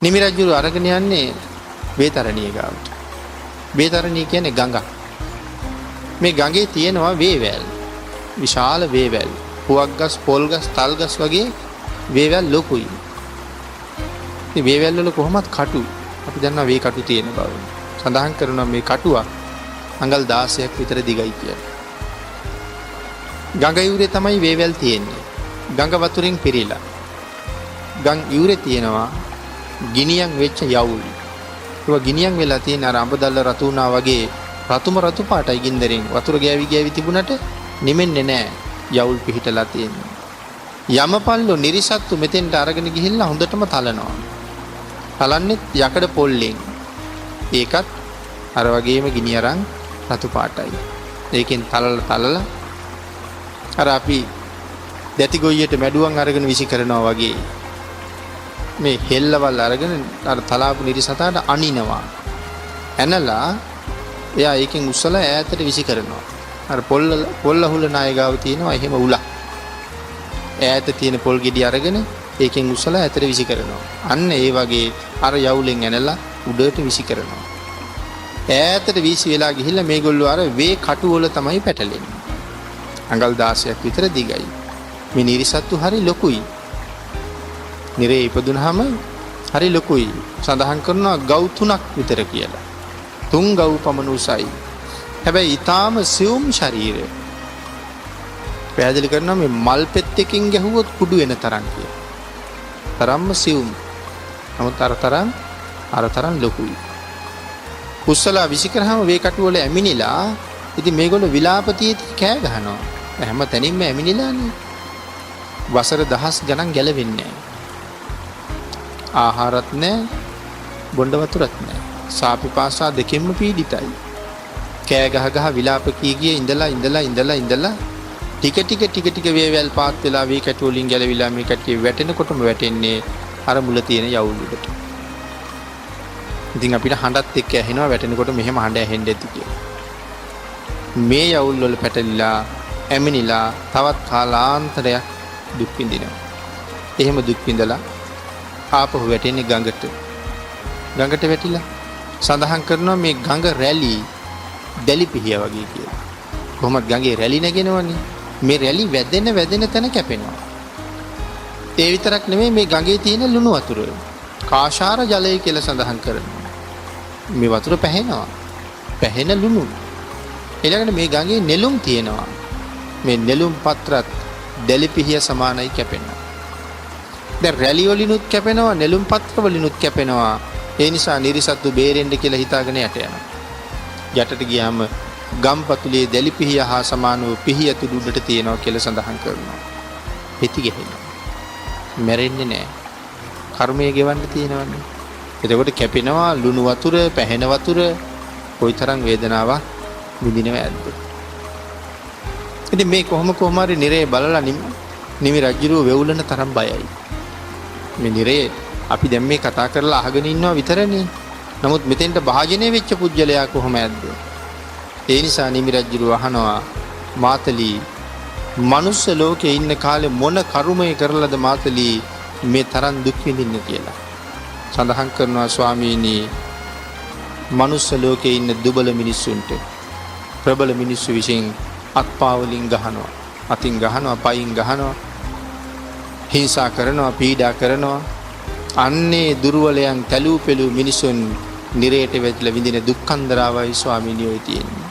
නිමි රජුරු අරගෙන යන්නේ වේතරණිය ගාවට. වේතරණිය කියන්නේ ගඟක්. මේ ගඟේ තියෙනවා වේවැල්. විශාල වේවැල්. පුවක් ගස්, පොල් ගස්, තල් ගස් වගේ වේවැල් ලොකුයි. මේ වේවැල් වල කොහොමත් කටු. අපි දන්නවා වේ කටු තියෙන බව. සඳහන් කරනවා මේ කටුවක් අඟල් 16ක් විතර දිගයි කියලා. ගඟ යුරේ තමයි වේවැල් තියෙන්නේ. ගඟ වතුරෙන් පිරීලා. ගඟ යුරේ තියෙනවා ගිනියම් වෙච්ච යවුල්. ඒවා ගිනියම් වෙලා තියෙන අර අඹ දැල්ල රතු වුණා වගේ රතු පාටයි ගින්දරෙන් වතුර ගෑවි තිබුණට නිමෙන්නේ නැහැ. යවුල් පිහිටලා තියෙනවා. යමපල්ලෝ නිරිසත්තු මෙතෙන්ට අරගෙන ගිහිල්ලා හොඳටම තලනවා. තලන්නෙත් යකඩ පොල්ලෙන්. ඒකත් අර වගේම ගිනි අරන් රතු පාටයි. ඒකෙන් තලලා අර අපි දැති ගොයියට මැඩුවන් අරගෙන විසි කරනවා වගේ මේ හෙල්ලවල් අරගෙන අර තලාපු නිරිසතාට අනිනවා. ඇනලා එයා ඒකෙන් උස්සලා ඈතට විසි කරනවා. අර පොල් අහුල නාය ගාව තියෙනවා එහෙම උලක්. ඈත තියෙන පොල් ගෙඩි අරගෙන ඒකෙන් උස්සලා ඈතට විසි කරනවා. අන්න ඒ වගේ අර යවුලෙන් ඇනලා උඩට විසි කරනවා. ඈතට වීසි වෙලා ගිහිල්ලා මේගොල්ලෝ අර වේ කටු වල තමයි පැටලෙන්නේ. අඟල් 16ක් විතර දිගයි. මේ නිරිසත්තු හරි ලොකුයි. නිරේ ඉපදුනහම හරි ලොකුයි. සඳහන් කරනවා ගව් 3ක් විතර කියලා. 3 ගව් පමණ උසයි. හැබැයි ඊටාම සියුම් ශරීරය. පැහැදිලි කරනවා මේ මල් පෙත්තකින් ගැහුවොත් කුඩු වෙන තරම් කියලා. තරම්ම සියුම්. නමුත් අර තරම් ලොකුයි. කුස්සලා විසි කරාම වේ කටු වල ඇමිනිලා ඉතින් මේගොල්ලෝ විලාපතියෙත් කෑ ගහනවා. හැම තැනින්ම ඇමිනිලානේ. වසර දහස් ගණන් ගැලවෙන්නේ නැහැ. ආහාරත් නැහැ, බොණ්ඩ වතුරත් නැහැ. සාපිපාසා දෙකෙන්ම පීඩිතයි. කෑ ගහ විලාප කී ඉඳලා ටික වේවැල් පාත් වෙලා වේ කැටු වලින් ගැලවිලා මේ කට්ටිය වැටෙනකොටම වැටෙන්නේ අර මුල තියෙන යවුල් වලට. ඉතින් අපිට හඬත් එක්ක ඇහෙනවා වැටෙනකොට මෙහෙම හඬ ඇහෙන්න ඇති කියලා. මේ යවුල් වල පැටලිලා ඇමිනිලා තවත් කාලාන්තරයක් දුක් විඳිනවා. එහෙම දුක් විඳලා ආපහු වැටෙන්නේ ගඟට. ගඟට වැටිලා සඳහන් කරනවා මේ ගඟ රැලි දැලිපිහිය වගේ කියලා. කොහොමද ගඟේ රැලි නැගෙනවනේ. මේ රැලි වැදෙන තැන කැපෙනවා. ඒ විතරක් නෙමෙයි මේ ගඟේ තියෙන ලුණු වතුර කාෂාර ජලය කියලා සඳහන් කරනවා. මේ වතුර පැහෙනවා. පැහෙන ලුණු. ඊළඟට මේ ගඟේ නෙළුම් තියෙනවා. මේ නෙළුම් පත්‍රත් දැලිපිහිය සමානයි කැපෙනවා. දැන් රැලි වලිනුත් කැපෙනවා, නෙළුම් පත්‍ර වලිනුත් කැපෙනවා. ඒ නිසා නිරිසත්තු බේරෙන්න කියලා හිතාගෙන යට යනවා. යටට ගියාම ගම්පතුලේ දැලිපිහිය හා සමාන වූ පිහිය තුඩු උඩට තියෙනවා කියලා සඳහන් කරනවා. පෙති ගහනවා. මැරෙන්නේ නැහැ. කර්මය ගෙවන්න තියෙනවනේ. එතකොට කැපෙනවා ලුණු වතුර, පැහෙන වතුර කොයිතරම් වේදනාවක් විඳිනව ඇද්ද? ඉතින් මේ කොහොම හරි නිරේ බලලා නිමි රජුරුව වෙවුලන තරම් බයයි. මේ නිරේ අපි දැන් මේ කතා කරලා අහගෙන ඉන්නවා විතරනේ. නමුත් මෙතෙන්ට භාජනය වෙච්ච පුජ්‍යලයා කොහොම ඇද්ද? ඒ නිසා නිමි රජුරුව අහනවා මාතලී මනුස්ස ලෝකේ ඉන්න කාලේ මොන කර්මය කරලාද මාතලී මේ තරම් දුක් විඳින්නේ කියලා. සඳහන් කරනවා ස්වාමීනි මනුස්ස ලෝකේ ඉන්න දුබල මිනිස්සුන්ට ප්‍රබල මිනිස්සු විසින් අත්පා වලින් ගහනවා, අතින් ගහනවා, පයින් ගහනවා, හිංසා කරනවා, පීඩා කරනවා. අන්නේ දුර්වලයන් තැලූ පෙළූ මිනිසුන් නිරේට වැටිලා විඳින දුක්ඛන්දරාවයි ස්වාමීනි ඔය තියෙන්නේ.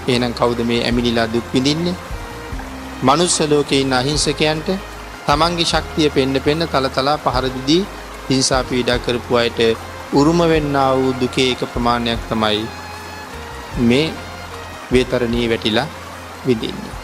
එහෙනම් කවුද මේ ඇමිනිලා දුක් විඳින්නේ? මනුස්ස ලෝකේ ඉන්න අහිංසකයන්ට තමන්ගේ ශක්තිය පෙන්න තලතලා පහර දීදී හිංසා පීඩා කරපු අයට උරුම වෙන්නා වූ දුකේ එක ප්‍රමාණයක් තමයි මේ වේතරණී වැටිලා විඳින්නේ.